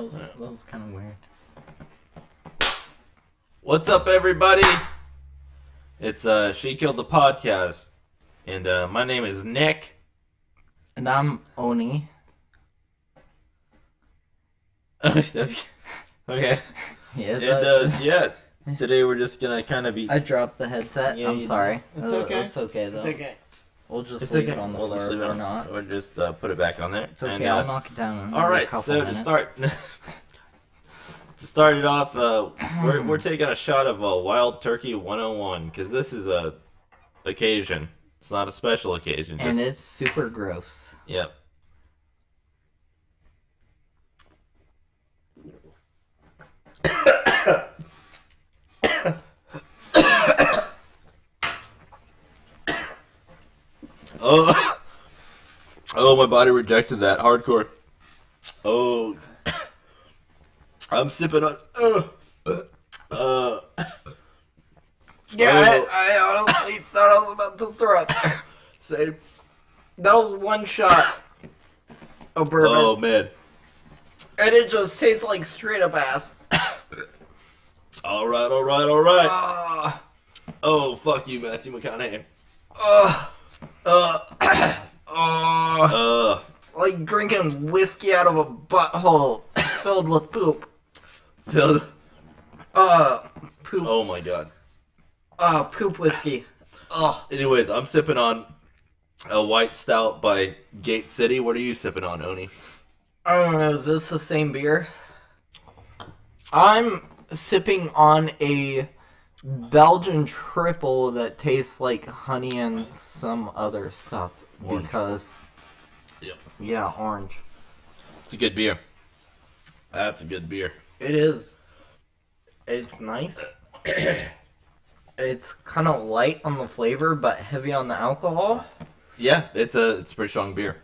That was kind of weird. What's up, everybody? It's She Killed the Podcast, and my name is Nick. And I'm Oni. Okay. Yeah. Today we're just gonna kind of be. I dropped the headset. Yeah, I'm sorry. It's okay. It's okay though. It's okay. We'll just It's leave okay. it on the We'll floor just leave it or on. not. Or just put it back on there. It's okay. And, I'll knock it down. In all a right. couple So minutes. to start it off, we're taking a shot of Wild Turkey 101 because this is a occasion. It's not a special occasion. And it's super gross. Yep. Oh, my body rejected that hardcore. Oh, I'm sipping on. Yeah, I honestly thought I was about to throw up. Same. That was one shot of bourbon, Oh man. and it just tastes like straight up ass. All right. Oh, fuck you, Matthew McConaughey. Like drinking whiskey out of a butthole filled with poop. Phil. Poop. Oh my god. Poop whiskey. Anyways, I'm sipping on a white stout by Gate City. What are you sipping on, Oni? I don't know, is this the same beer? I'm sipping on a Belgian triple that tastes like honey and some other stuff. Orange. Because, Yep. yeah, orange. It's a good beer. That's a good beer. It is. It's nice. It's kind of light on the flavor, but heavy on the alcohol. Yeah, it's a pretty strong beer.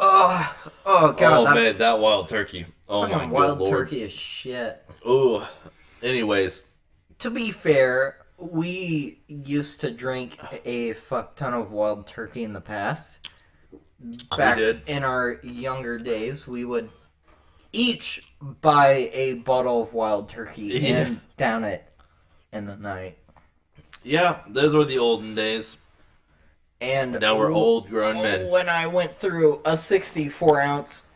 Oh god. Oh that man, that wild turkey. Oh my fucking good wild lord. turkey is shit. Ooh. Anyways, To be fair, we used to drink a fuck ton of wild turkey in the past. Back did. in our younger days, we would each buy a bottle of wild turkey Yeah. and down it in the night. yeah, those were the olden days. And Now we're old grown men. When I went through a 64 ounce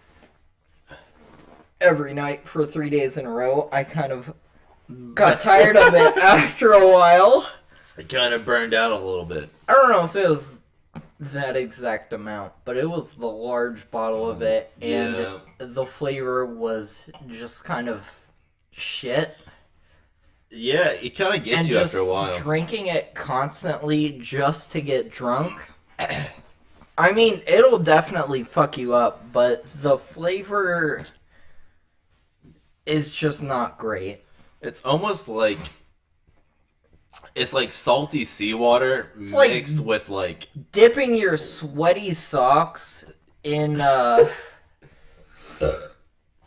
every night for 3 days in a row, I kind of got tired of it after a while. It kind of burned out a little bit. I don't know if it was that exact amount, but it was the large bottle of it, and Yeah. the flavor was just kind of shit. Yeah, it kind of gets And you just after a while. drinking it constantly just to get drunk. I mean, it'll definitely fuck you up, but the flavor is just not great. It's almost like it's like salty seawater like- mixed with like Dipping your sweaty socks in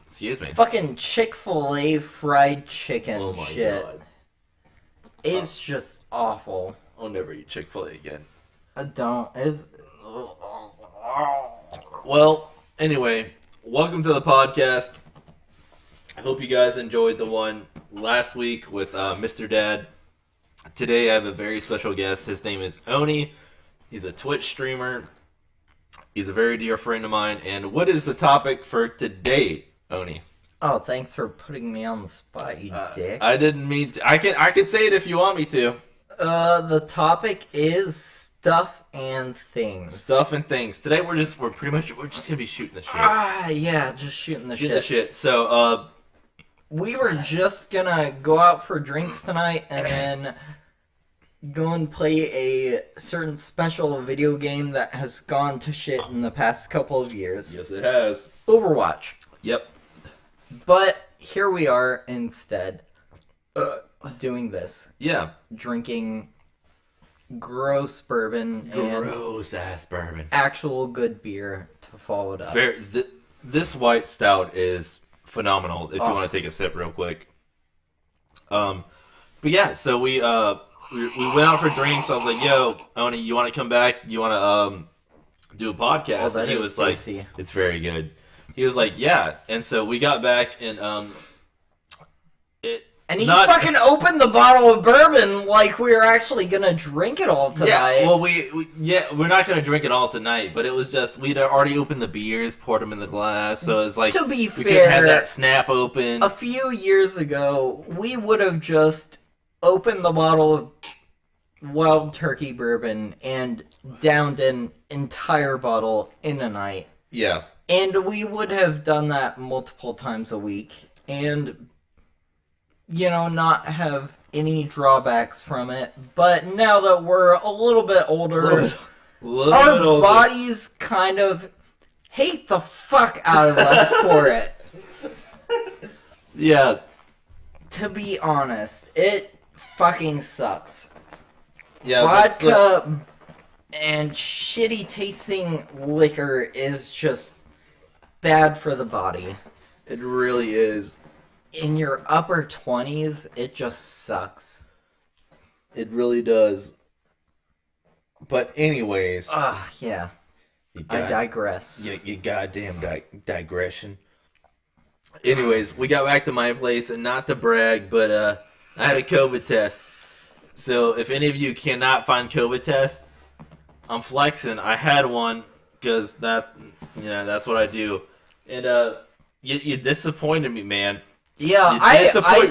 excuse me. fucking Chick-fil-A fried chicken Oh my shit. god. It's just awful. I'll never eat Chick-fil-A again. I don't. It's... Well, anyway, welcome to the podcast. I hope you guys enjoyed the one last week with Mr. Dad. Today I have a very special guest. His name is Oni. He's a Twitch streamer. He's a very dear friend of mine. And what is the topic for today, Oni? Oh, thanks for putting me on the spot, you dick. I didn't mean to. I can say it if you want me to. The topic is stuff and things. Stuff and things. Today we're just gonna be shooting the shit. Yeah, just shooting the Shooting the shit. shit. So We were just gonna go out for drinks tonight and then go and play a certain special video game that has gone to shit in the past couple of years. yes, it has. Overwatch. Yep. But here we are instead doing this. Yeah. Drinking gross bourbon and Gross ass bourbon. actual good beer to follow it up. This white stout is phenomenal. If you want to take a sip real quick. But yeah, so we went out for drinks. I was like, "Yo, Oni, you want to come back? You want to do a podcast?" Oh, that and he is was tasty. like, "It's very good." he was like, yeah. And so we got back and And he fucking opened the bottle of bourbon like we were actually gonna drink it all tonight. Yeah, well, we're not gonna drink it all tonight, but it was just we'd already opened the beers, poured them in the glass, so it's like to be we fair, couldn't have that snap open. A few years ago, we would have just opened the bottle of Wild Turkey bourbon and downed an entire bottle in a night. Yeah, and we would have done that multiple times a week, and not have any drawbacks from it. But now that we're a little bit older, our bodies kind of hate the fuck out of us for it. Yeah. To be honest, it fucking sucks. Yeah. Vodka and shitty tasting liquor is just bad for the body. It really is. In your upper 20s, it just sucks. It really does. But anyways. Yeah. I digress. You goddamn digression. Anyways, we got back to my place, and not to brag, but I had a COVID test. So if any of you cannot find COVID test, I'm flexing. I had one because that's what I do. And you disappointed me, man. Yeah,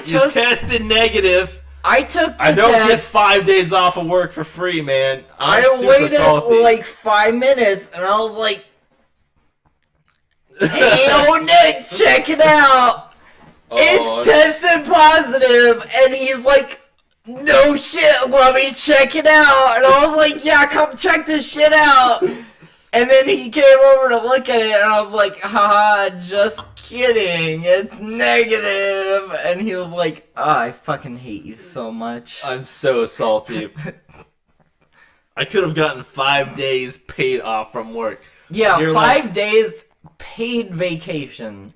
you tested negative. I took the I don't test. get 5 days off of work for free, man. I waited like 5 minutes, and I was like, "Hey, old Nick, check it out. It's tested positive." And he's like, "No shit, let me check it out." And I was like, "Yeah, come check this shit out." And then he came over to look at it, and I was like, "Haha, just kidding, it's negative." And he was like, I fucking hate you so much. I'm so salty. I could have gotten 5 days paid off from work. Yeah, 5 days paid vacation.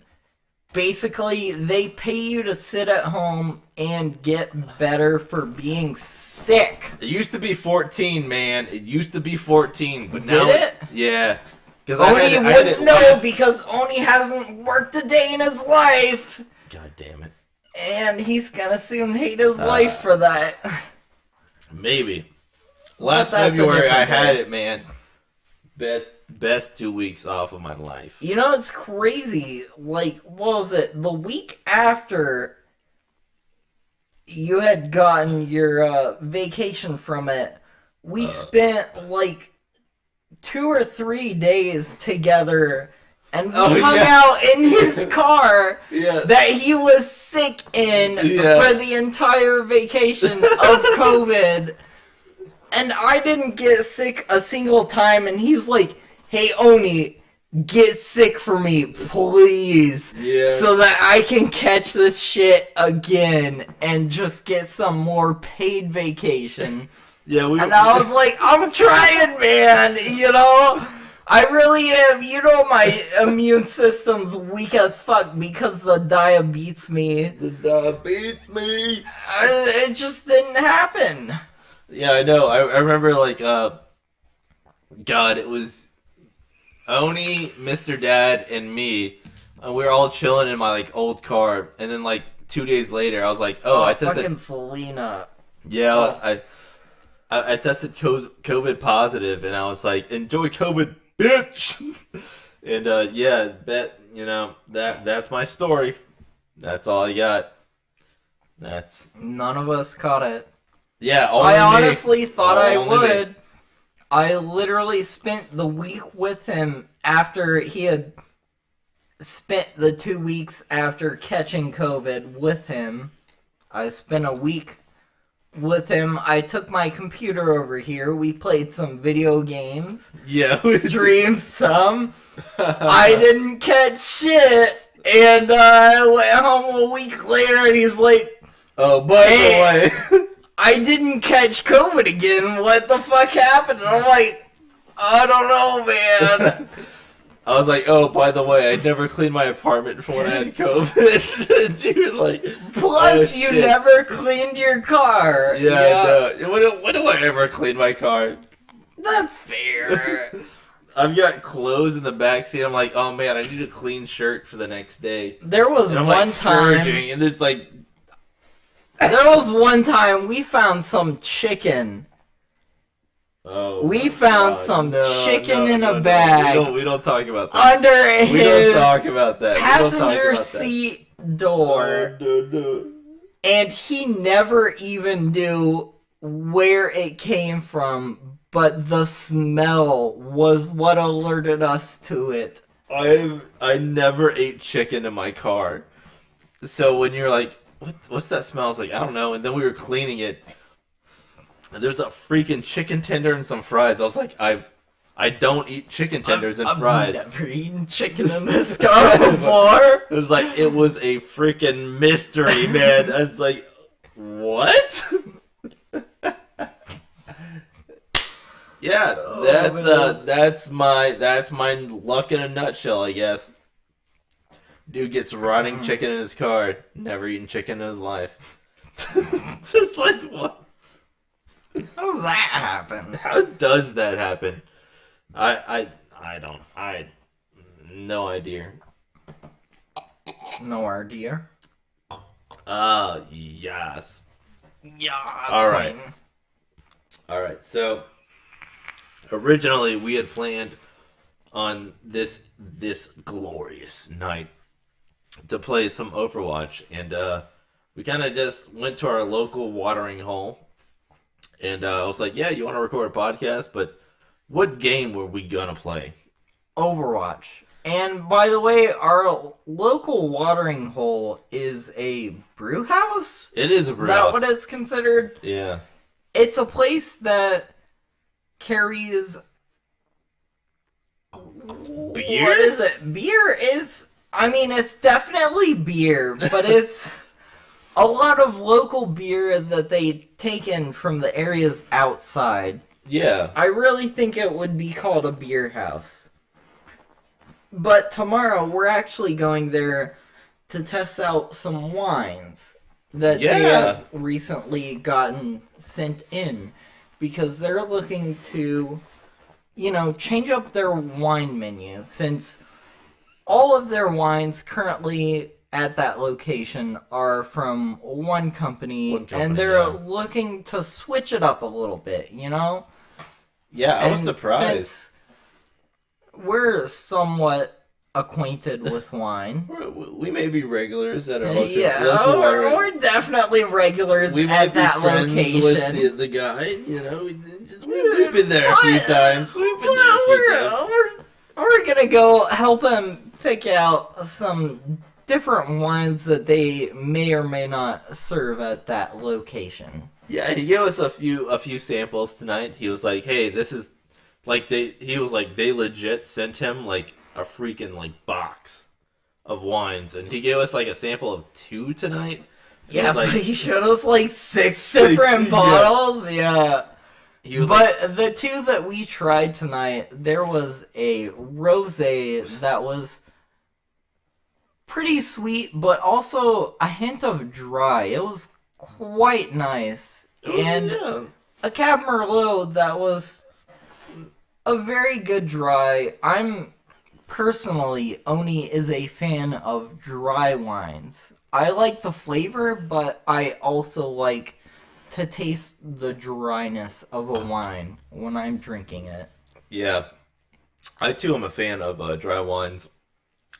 Basically, they pay you to sit at home and get better for being sick. It used to be 14, man. It used to be 14, but now Did it? Yeah. Oni wouldn't know because Oni hasn't worked a day in his life. God damn it. And he's gonna soon hate his life for that. Maybe. Last February I had it, man. Best 2 weeks off of my life. It's crazy. Like, what was it? The week after you had gotten your vacation from it, we spent like 2 or 3 days together, and we hung out in his car that he was sick in for the entire vacation of COVID. And I didn't get sick a single time, and he's like, "Hey, Oni, get sick for me, please, so that I can catch this shit again and just get some more paid vacation." Yeah, and I was like, "I'm trying, man, I really am. My immune system's weak as fuck because the diabetes me. It just didn't happen." Yeah, I know. I remember, like, God, it was Oni, Mr. Dad, and me. And we were all chilling in my, like, old car. And then, like, 2 days later, I was like, I tested... fucking Selena. Yeah, I tested COVID positive, and I was like, enjoy COVID, bitch! And, that's my story. That's all I got. None of us caught it. Yeah, I honestly thought I would. I literally spent the week with him after he had spent the 2 weeks after catching COVID with him. I spent a week with him. I took my computer over here. We played some video games. Yeah. Streamed some. I didn't catch shit. And I went home a week later and he's like, "Oh, by the way, I didn't catch COVID again. What the fuck happened?" And I'm like, "I don't know, man." I was like, "Oh, by the way, I never cleaned my apartment for when I had COVID." And you were like, "Plus, you never cleaned your car." Yeah. I know. When do I ever clean my car? That's fair. I've got clothes in the back seat. I'm like, oh man, I need a clean shirt for the next day. There was And I'm one like time. scourging, and there's like, There was one time we found some chicken. oh, We my found God. some No, chicken no, in no, a no. bag We don't talk about that. under We don't his talk about that. We don't talk passenger about that. seat door, No. and he never even knew where it came from, but the smell was what alerted us to it. I never ate chicken in my car. So when you're like, what's that smell? I was like, I don't know. And then we were cleaning it. And there's a freaking chicken tender and some fries. I was like, I don't eat chicken tenders and fries. I've never eaten chicken in this car before. It was like, it was a freaking mystery, man. I was like, what? Yeah, that's my luck in a nutshell, I guess. Dude gets rotting chicken in his car, never eaten chicken in his life. Just like, what? How does that happen? How does that happen? I no idea. No idea. Yes. Yeah. All right. So originally we had planned on this glorious night to play some Overwatch, and we kind of just went to our local watering hole, and I was like, "Yeah, you want to record a podcast, but what game were we gonna play?" Overwatch. And by the way, our local watering hole is a brew house? It is a brew Is that house. what it's considered? Yeah. It's a place that carries... Beer? What is it? Beer is... I mean, it's definitely beer, but it's a lot of local beer that they take in from the areas outside. Yeah. I really think it would be called a beer house. But tomorrow, we're actually going there to test out some wines that they have recently gotten sent in. Because they're looking to, change up their wine menu. Since all of their wines currently at that location are from one company and they're looking to switch it up a little bit, Yeah, I was surprised. Since we're somewhat acquainted with wine. We may be regulars at our local We're definitely regulars we might at be that friends location. with the guy, we've been there a few times. We're gonna go help him pick out some different wines that they may or may not serve at that location. Yeah, he gave us a few samples tonight. He was like, "Hey, this is like they legit sent him like a freaking box of wines, and he gave us like a sample of 2 tonight." And Yeah, but he showed us like 6 different bottles. Yeah. He was the 2 that we tried tonight, there was a rosé that was pretty sweet, but also a hint of dry. It was quite nice. And a Cab Merlot that was a very good dry. Personally, Oni is a fan of dry wines. I like the flavor, but I also like to taste the dryness of a wine when I'm drinking it. Yeah, I too am a fan of dry wines,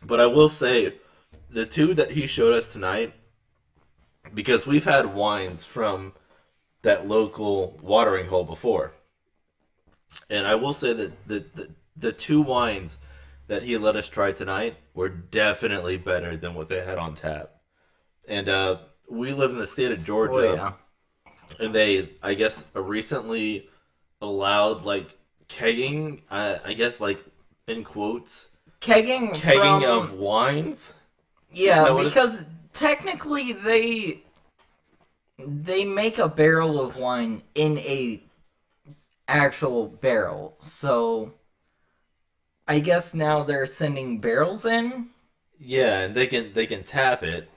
but I will say the 2 that he showed us tonight, because we've had wines from that local watering hole before, and I will say that the 2 wines that he let us try tonight were definitely better than what they had on tap. And we live in the state of Georgia. Oh, yeah. And they, I guess, recently allowed kegging. I guess in quotes, Kegging of wines. Yeah, because technically they make a barrel of wine in a actual barrel. So I guess now they're sending barrels in. Yeah, and they can tap it.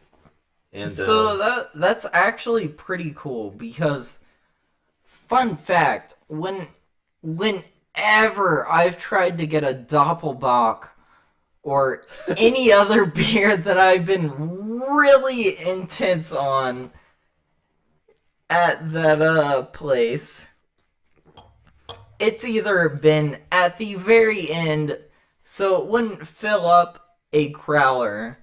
And so that's actually pretty cool because fun fact, ever I've tried to get a Doppelbock or any other beer that I've been really intense on at that place, it's either been at the very end so it wouldn't fill up a crowler,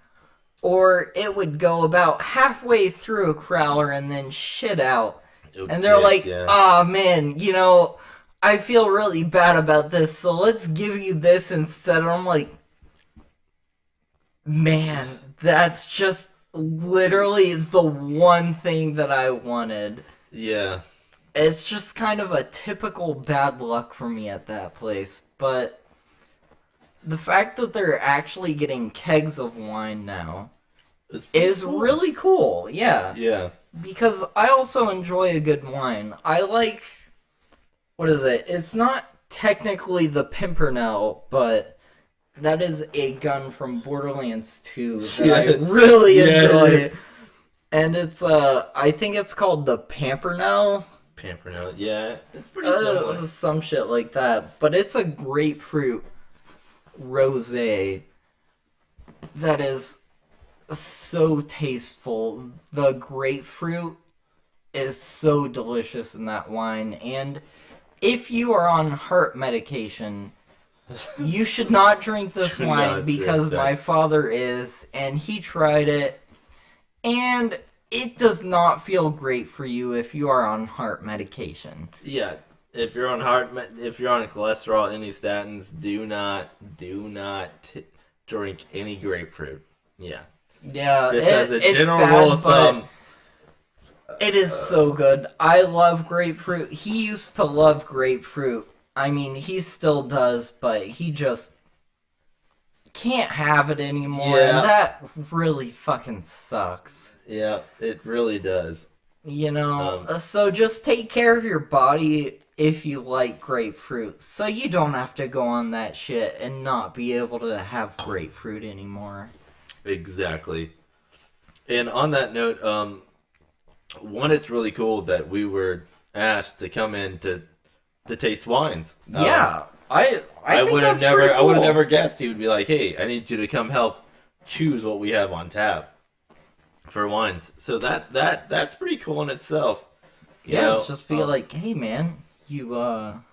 or it would go about halfway through a crowler and then shit out. And they're like, "Oh man, you know, I feel really bad about this, so let's give you this instead." And I'm like, man, that's just literally the one thing that I wanted. Yeah. It's just kind of a typical bad luck for me at that place, but the fact that they're actually getting kegs of wine now is cool. Really cool, yeah. Yeah. Because I also enjoy a good wine. I like, what is it? It's not technically the Pimpernel, but that is a gun from Borderlands 2 that I really enjoy. And it's, I think it's called the Pampernel. Pampernel, yeah. It's pretty similar. It's some shit like that. But it's a grapefruit rosé that is so tasteful. The grapefruit is so delicious in that wine, and if you are on heart medication, you should not drink this wine because my father is, and he tried it, and it does not feel great for you if you are on heart medication. Yeah. If you're on if you're on cholesterol, any statins, do not drink any grapefruit. Yeah. Yeah, just as a general bad, rule of thumb. It is so good. I love grapefruit. He used to love grapefruit. I mean, he still does, but he just can't have it anymore, and that really fucking sucks. Yeah, it really does. You know, so just take care of your body if you like grapefruit, so you don't have to go on that shit and not be able to have grapefruit anymore. Exactly. And on that note, one, it's really cool that we were asked to come in to taste wines. Yeah, I would have never guessed he would be like, "Hey, I need you to come help choose what we have on tap for wines." So that's pretty cool in itself. You know, just be like, "Hey, man, you want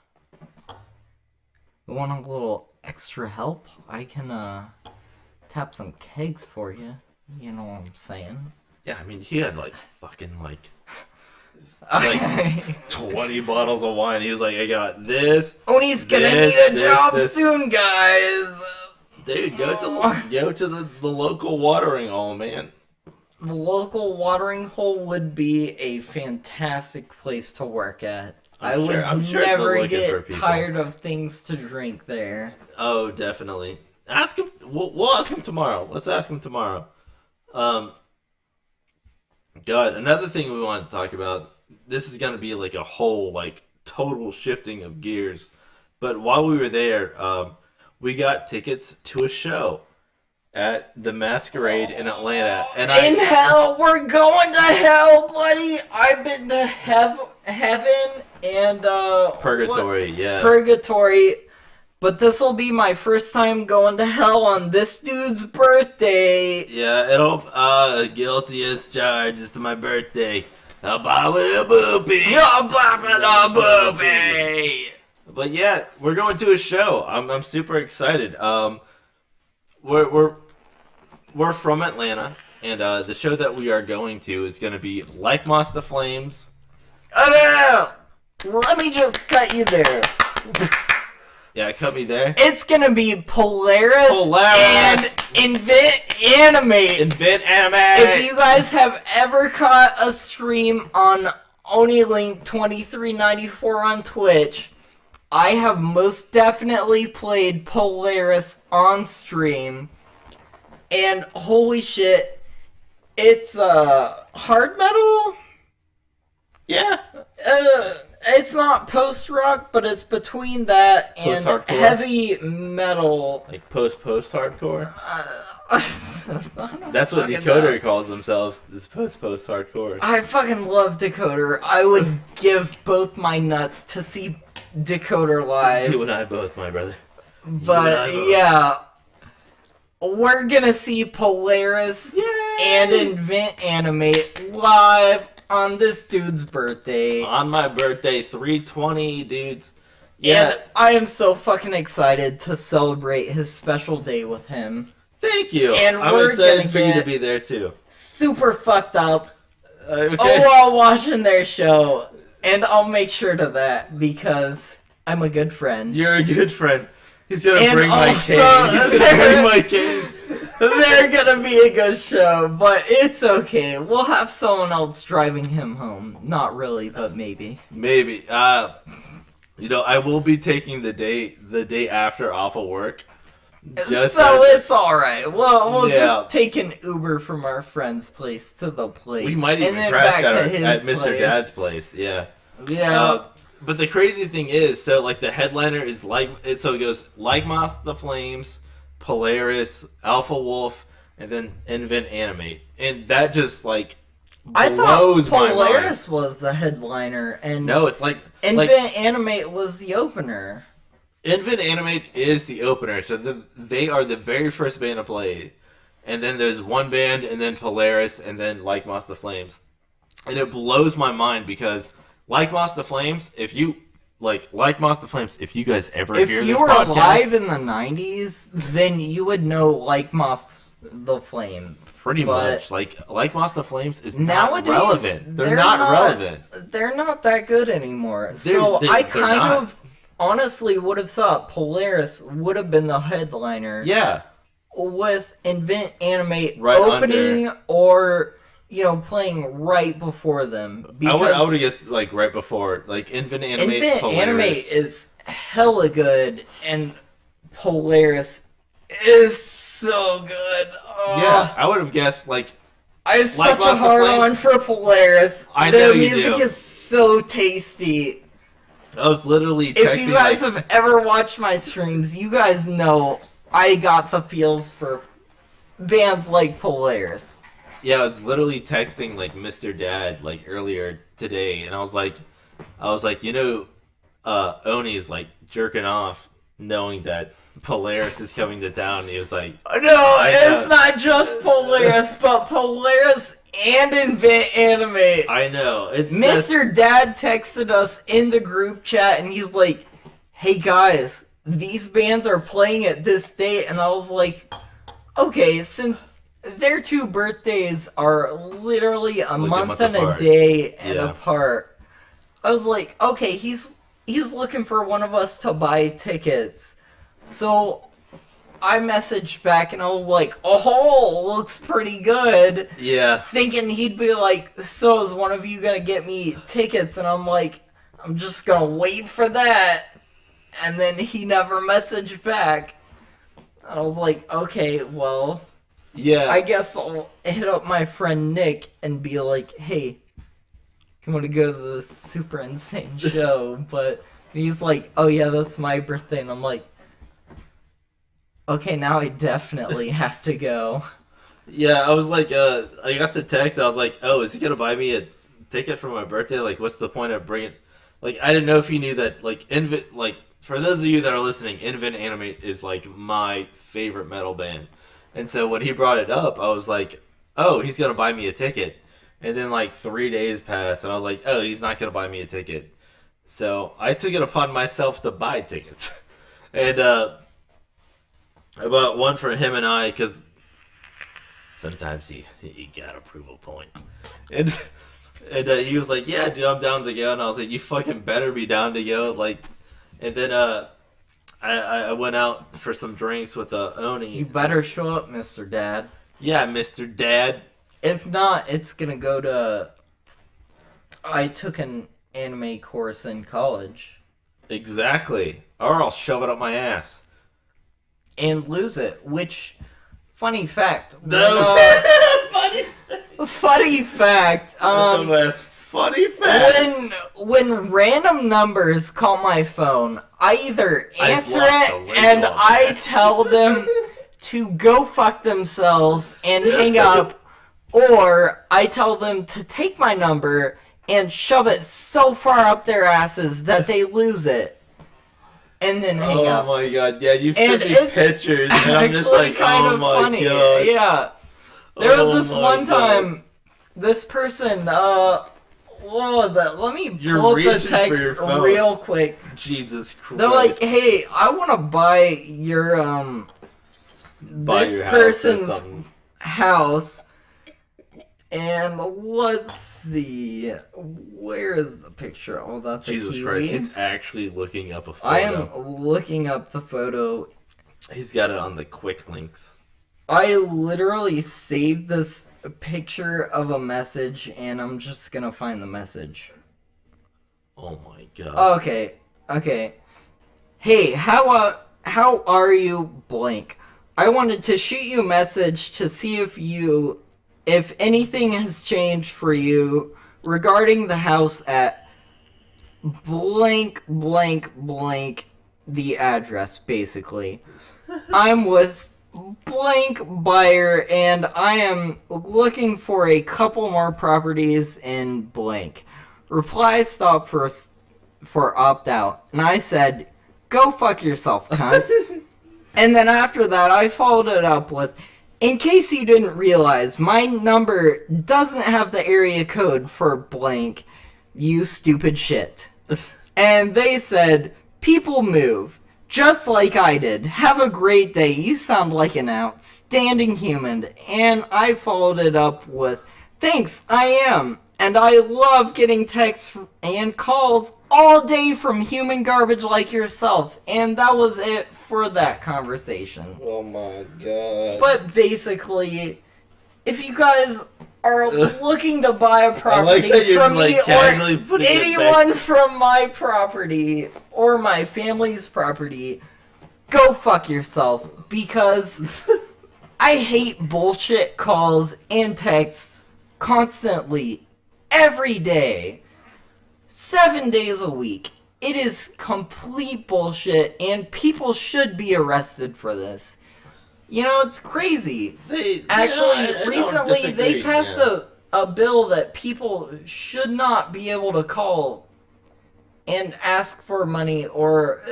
a little extra help? I can tap some kegs for you." You know what I'm saying? Yeah, I mean, he had fucking 20 bottles of wine. He was like, "I got this. Oni's gonna need a job soon, guys." Dude, go to the local watering hole, man. The local watering hole would be a fantastic place to work at. I'm sure never get tired of things to drink there. Oh, definitely. Ask him. We'll ask him tomorrow. Let's ask him tomorrow. God, another thing we want to talk about. This is going to be like a whole total shifting of gears. But while we were there, we got tickets to a show at the Masquerade in Atlanta. And hell, we're going to hell, buddy. I've been to heaven and Purgatory, yeah. Purgatory. But this will be my first time going to hell on this dude's birthday. Yeah, it'll guilty as charged. It's my birthday. I'll buy with a boopy. But yeah, we're going to a show. I'm super excited. We're from Atlanta, and the show that we are going to is going to be Like Moss the Flames. Oh no! Let me just cut you there. Yeah, cut me there. It's gonna be Polaris and Invent Animate. If you guys have ever caught a stream on OniLink2394 on Twitch, I have most definitely played Polaris on stream. And holy shit, it's hard metal? Yeah. It's not post-rock, but it's between that and heavy metal. Like post-hardcore? That's what Decoder calls themselves, is post-hardcore. I fucking love Decoder. I would give both my nuts to see Decoder Live. You and I both, my brother. But yeah, we're gonna see Polaris and Invent Animate live on this dude's birthday. On my birthday, 3/20, dudes. Yeah. And I am so fucking excited to celebrate his special day with him. Thank you. And I'm we're excited gonna for you to get be there too. super fucked up Okay. while watching their show. And I'll make sure to that because I'm a good friend. You're a good friend. He's gonna And bring my also, cane. He's gonna bring my cane. They're gonna be a good show, but it's okay. We'll have someone else driving him home. Not really, but maybe. Maybe. You know, I will be taking the day after off of work. It's alright. We'll Yeah. just take an Uber from our friend's place to the place. We might even and then crash back at, to our, his at Mr. place. Dad's place. Yeah. Yeah. But the crazy thing is, so like the headliner is so it goes Like Moss the Flames, Polaris, Alpha Wolf, and then Invent Animate, and that just like I thought blows my mind. Polaris was the headliner, and No, it's like Invent Animate was the opener. Invent Animate is the opener, so they are the very first band to play, and then there's one band, and then Polaris, and then Like Moss the Flames, and it blows my mind because Like Moss the Flames, if you if you guys ever If hear you this were podcast, alive in the 90s, then you would know Like Moss the Flame. pretty but much like Moss the Flames is not Nowadays, relevant. They're not relevant. They're not that good anymore. So I they're kind not. of honestly would have thought Polaris would have been the headliner. Yeah, With Invent Animate Right opening or playing right before them. I would Because have guessed like right before like Invent Animate. Invent Polaris. Animate is hella good and Polaris is so good. Oh, Yeah, I would have guessed like I have Like such a Moss the hard Flames. on for Polaris. I Their know you music do. is so tasty. I was literally texting, If you guys have ever watched my streams, you guys know I got the feels for bands like Polaris. Yeah, I was literally texting like Mr. Dad like earlier today, and I was like, Oni is like jerking off knowing that Polaris is coming to town. And he was like, No, it's not just Polaris, but Polaris and Invent Animate. I know it's just, Mr. Dad texted us in the group chat, and he's like, "Hey guys, these bands are playing at this date," and I was like, "Okay, since." Their two birthdays are literally a month and apart. a day and Yeah. apart. I was like, okay, he's looking for one of us to buy tickets. So I messaged back and I was like, oh, looks pretty good. yeah. Thinking he'd be like, so is one of you gonna get me tickets? And I'm like, I'm just gonna wait for that. And then he never messaged back. And I was like, okay, well... Yeah. I guess I'll hit up my friend Nick and be like, hey, you want to go to this super insane show? But he's like, oh yeah, that's my birthday. And I'm like, okay, now I definitely have to go. Yeah, I was like, I got the text. I was like, oh, is he gonna buy me a ticket for my birthday? Like, what's the point of bringing? Like, I didn't know if he knew that. Like, for those of you that are listening, Invent Animate is like my favorite metal band. And so when he brought it up, I was like, oh, he's going to buy me a ticket. And then like 3 days passed, and I was like, oh, he's not going to buy me a ticket. So I took it upon myself to buy tickets. And I bought one for him and I, because sometimes you got to prove a point. And he was like, yeah, dude, I'm down to go. And I was like, you fucking better be down to go. Like, and then I went out for some drinks with Oni. You better show up, Mr. Dad. Yeah, Mr. Dad. If not, it's gonna go to... I took an anime course in college. Exactly. Or I'll shove it up my ass. And lose it, which... Funny fact. Funny. Funny fact. Some ass funny fact. When random numbers call my phone, I either answer blocked the it label and on I that. tell them to go fuck themselves and hang up, or I tell them to take my number and shove it so far up their asses that they lose it. and then hang up. Oh my god, yeah, you've And sent me it's pictures, and I'm just actually like, kind oh of my funny. god. Yeah. There Oh was this my one God. time, this person, what was that? Let me You're pull up the reaching for text your phone. real quick. Jesus Christ. They're like, hey, I want to buy your, Buy this your house or person's something. house. And let's see. Where is the picture? Oh, that's Jesus a Kiwi. Christ, he's actually looking up a photo. I am looking up the photo. He's got it on the quick links. I literally saved this picture of a message, and I'm just gonna find the message. Oh my god. Okay. Hey, how are you, blank? I wanted to shoot you a message to see if anything has changed for you regarding the house at blank, the address, basically. I'm with blank buyer, and I am looking for a couple more properties in blank. Reply stop for opt out, and I said, go fuck yourself, cunt. And then after that, I followed it up with, in case you didn't realize, my number doesn't have the area code for blank, you stupid shit. And they said, people move. Just like I did. Have a great day. You sound like an outstanding human. And I followed it up with, thanks, I am. And I love getting texts and calls all day from human garbage like yourself. And that was it for that conversation. Oh my god. But basically, if you guys are looking to buy a I like property that you're from just, like, me casually or putting it anyone back. from my property or my family's property, go fuck yourself, because I hate bullshit calls and texts constantly, every day, 7 days a week. It is complete bullshit, and people should be arrested for this. You know, it's crazy. Actually, I don't recently they disagree, passed yeah. a bill that people should not be able to call and ask for money, or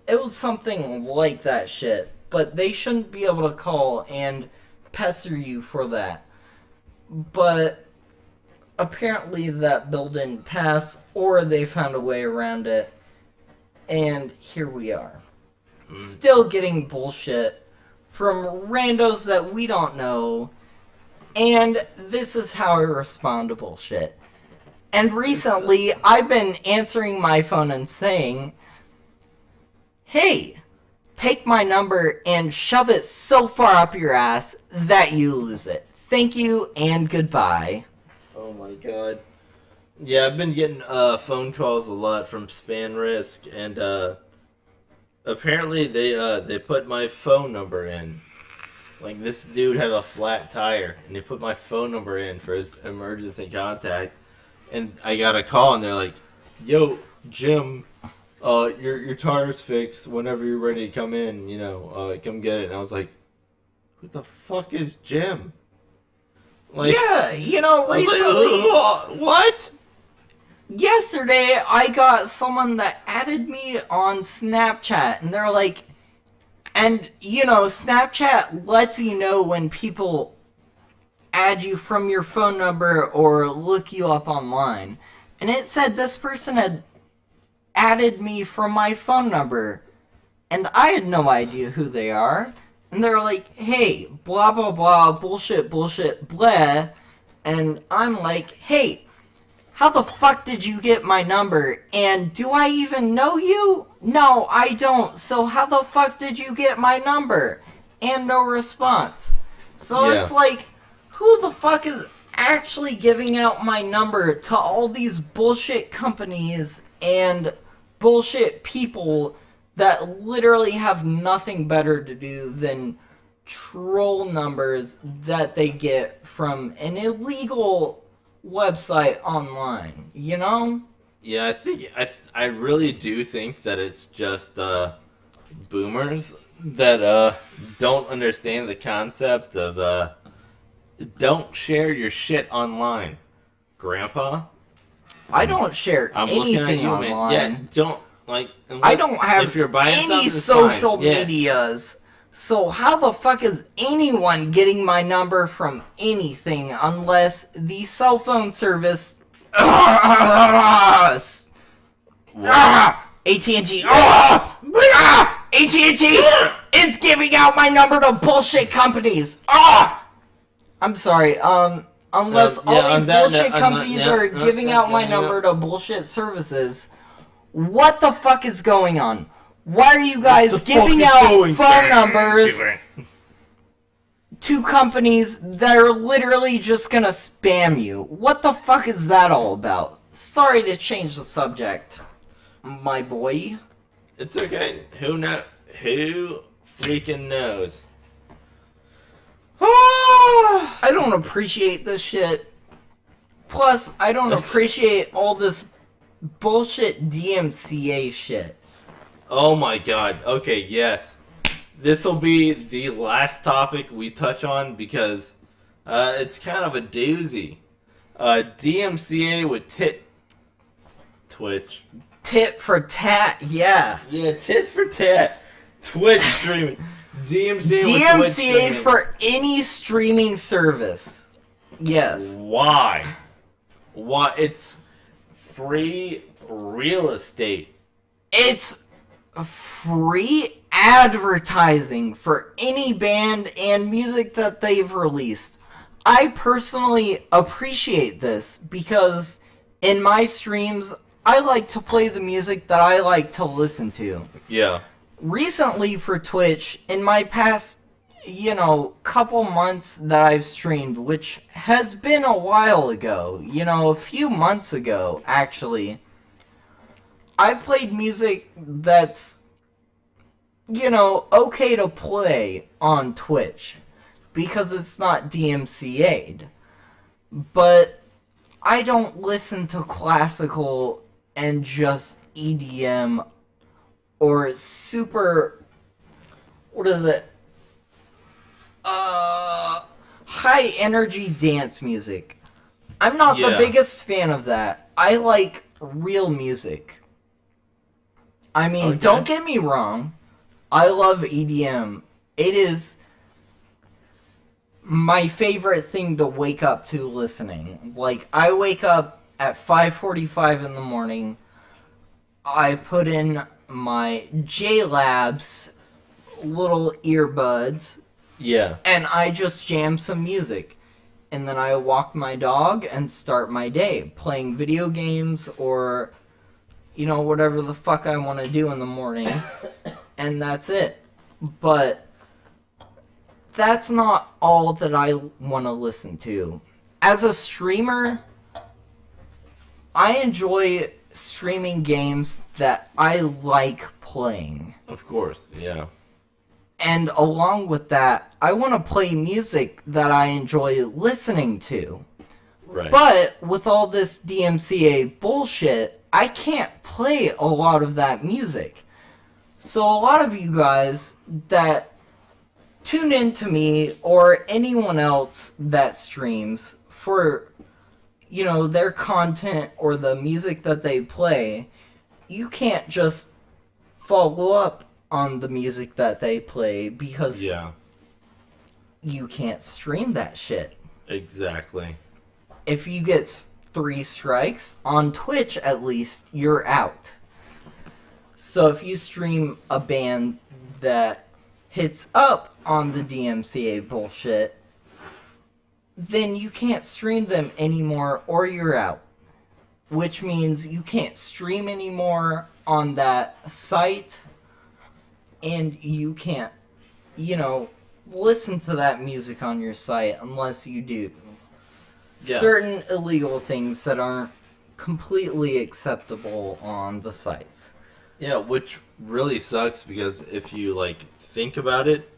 it was something like that shit. But they shouldn't be able to call and pester you for that. But apparently that bill didn't pass, or they found a way around it. And here we are. Still getting bullshit from randos that we don't know. And this is how I respond to bullshit. And recently, I've been answering my phone and saying, hey, take my number and shove it so far up your ass that you lose it. Thank you and goodbye. Oh my god. Yeah, I've been getting phone calls a lot from Span Risk, and apparently they put my phone number in. Like, this dude had a flat tire, and they put my phone number in for his emergency contact. And I got a call, and they're like, yo, Jim, your tire's fixed. Whenever you're ready to come in, come get it. And I was like, who the fuck is Jim? Like, Yeah, I was recently, like, what? yesterday, I got someone that added me on Snapchat, and they're like, and, Snapchat lets you know when people add you from your phone number or look you up online. And it said this person had added me from my phone number, and I had no idea who they are. And they're like, hey, blah, blah, blah, bullshit, blah. And I'm like, hey, how the fuck did you get my number? And do I even know you? No, I don't. So how the fuck did you get my number? And no response. So Yeah. it's like, who the fuck is actually giving out my number to all these bullshit companies and bullshit people that literally have nothing better to do than troll numbers that they get from an illegal website online, Yeah, I really do think that it's just boomers that don't understand the concept of don't share your shit online, Grandpa. I don't share I'm looking at anything you, man. online. Yeah, don't. Like, I don't have if you're buying any something, it's social fine. Yeah. medias. So how the fuck is anyone getting my number from anything unless the cell phone service AT&T AT&T is giving out my number to bullshit companies. I'm sorry. Unless all these bullshit companies are giving out my number to bullshit services, what the fuck is going on? Why are you guys giving out phone numbers to companies that are literally just gonna spam you? What the fuck is that all about? Sorry to change the subject, my boy. It's okay. Who freaking knows? I don't appreciate this shit. Plus, I don't appreciate all this bullshit DMCA shit. Oh my god. Okay, yes. This will be the last topic we touch on because it's kind of a doozy. DMCA with Twitch. Tit for tat, yeah. Yeah, tit for tat. Twitch streaming. DMCA with Twitch DMCA streaming. for any streaming service. Yes. Why? Why? It's free real estate. It's free advertising for any band and music that they've released. I personally appreciate this because in my streams, I like to play the music that I like to listen to. Yeah. Recently for Twitch, in my past, couple months that I've streamed, which has been a while ago, a few months ago, actually, I played music that's, okay to play on Twitch because it's not DMCA'd. But I don't listen to classical and just EDM or super, what is it? High energy dance music. I'm not the biggest fan of that. I like real music. I mean, don't get me wrong. I love EDM. It is my favorite thing to wake up to listening. Like, I wake up at 5:45 in the morning. I put in my J-Labs little earbuds. Yeah. And I just jam some music. And then I walk my dog and start my day playing video games or, whatever the fuck I want to do in the morning. And that's it. But that's not all that I want to listen to. As a streamer, I enjoy streaming games that I like playing. Of course, yeah. And along with that, I want to play music that I enjoy listening to. Right. But with all this DMCA bullshit, I can't play a lot of that music. So a lot of you guys that tune in to me or anyone else that streams for, their content or the music that they play, you can't just follow up on the music that they play because you can't stream that shit. Exactly. If you get 3 strikes on Twitch, at least you're out. So if you stream a band that hits up on the DMCA bullshit, then you can't stream them anymore or you're out. Which means you can't stream anymore on that site. And you can't, listen to that music on your site unless you do certain illegal things that aren't completely acceptable on the sites. Yeah, which really sucks because if you, think about it,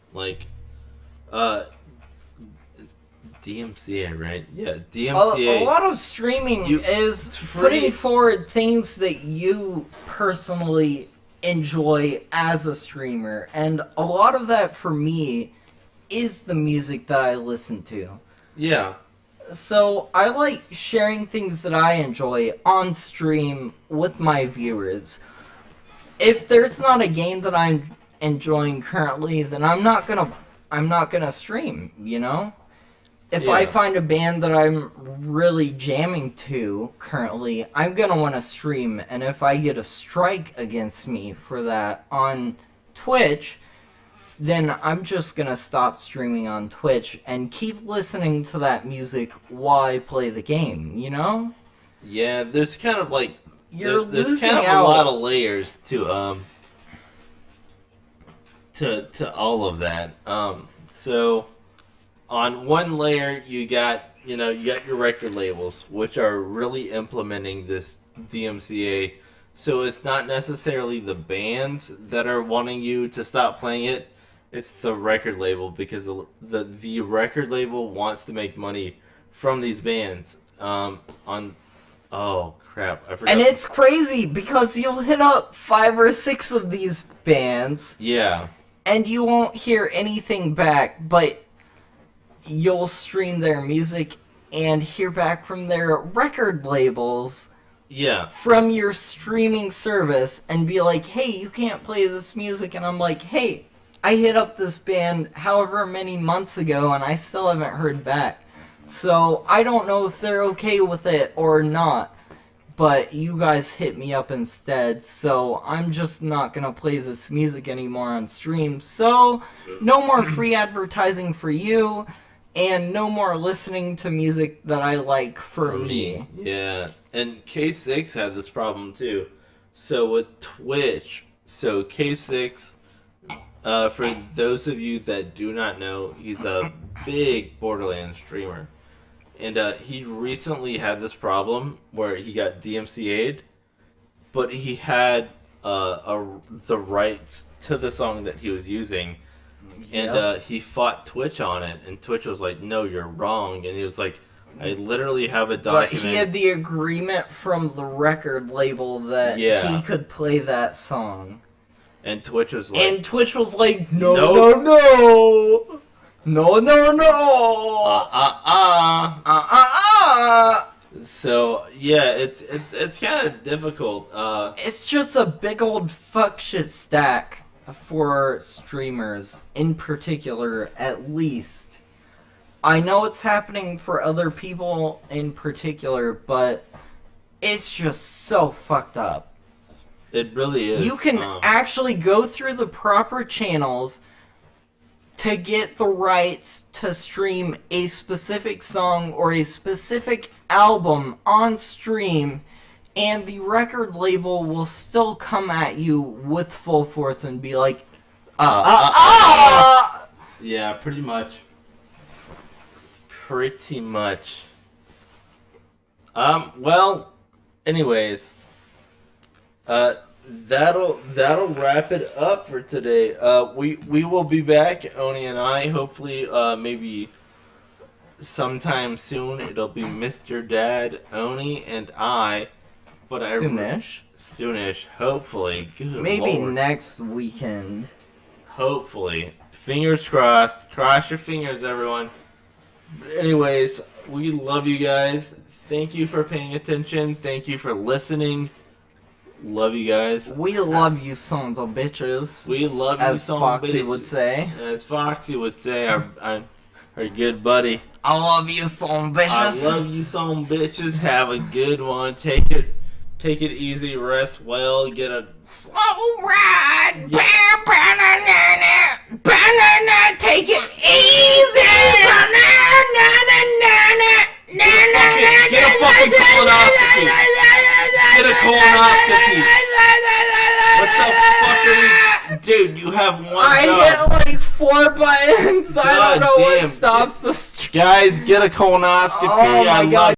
DMCA, right? Yeah, DMCA. A lot of streaming is putting forward things that you personally enjoy as a streamer, and a lot of that for me is the music that I listen to. Yeah. So I like sharing things that I enjoy on stream with my viewers. if there's not a game that I'm enjoying currently, then I'm not gonna stream, you know? If I Yeah. find a band that I'm really jamming to currently, I'm gonna want to stream, and if I get a strike against me for that on Twitch, then I'm just gonna stop streaming on Twitch and keep listening to that music while I play the game, you know? Yeah, there's kind of like there's losing kind of out. a lot of layers to all of that. So on one layer you got your record labels, which are really implementing this DMCA. So it's not necessarily the bands that are wanting you to stop playing it. It's the record label, because the record label wants to make money from these bands. Oh crap, I forgot. And it's crazy because you'll hit up 5 or 6 of these bands Yeah. and you won't hear anything back, but you'll stream their music and hear back from their record labels Yeah. from your streaming service and be like, hey, you can't play this music. And I'm like, hey, I hit up this band however many months ago and I still haven't heard back. So I don't know if they're okay with it or not, but you guys hit me up instead, so I'm just not gonna play this music anymore on stream. So no more free advertising for you, and no more listening to music that I like for me. Yeah. And K6 had this problem too. So with Twitch, so K6, for those of you that do not know, he's a big Borderlands streamer. And he recently had this problem where he got DMCA'd, but he had the rights to the song that he was using. And he fought Twitch on it, and Twitch was like, no, you're wrong. And he was like, I literally have a But document. he had the agreement from the record label that Yeah. he could play that song. And Twitch was like, And Twitch was like, no, Nope. no, no, no, no, So yeah, it's kind of difficult. It's just a big old fuck shit stack for streamers, in particular, at least. I know it's happening for other people in particular, but it's just so fucked up. It really is. You can actually go through the proper channels to get the rights to stream a specific song or a specific album on stream, and the record label will still come at you with full force and be like, Yeah, pretty much. Pretty much. Well, anyways, that'll wrap it up for today. We will be back, Oni and I, hopefully, maybe sometime soon. It'll be Mr. Dad, Oni, and I. But soonish. Soonish, hopefully. Good Maybe Lord. next weekend. Hopefully. Fingers crossed. Cross your fingers, everyone. But anyways, we love you guys. Thank you for paying attention. Thank you for listening. Love you guys. We love you sons of bitches. We love you As so Foxy much. would say. As Foxy would say, our good buddy. I love you son of I bitches. love you some bitches. Have a good one. Take it easy. Rest well. Get a Slow ride, banana, banana, take it easy, banana, Get a fucking colonoscopy. Get a colonoscopy. What the fuck are we... Dude, you have one I job. hit like 4 buttons. I God don't know damn. what stops the stream. Guys, get a colonoscopy. Oh my I God. love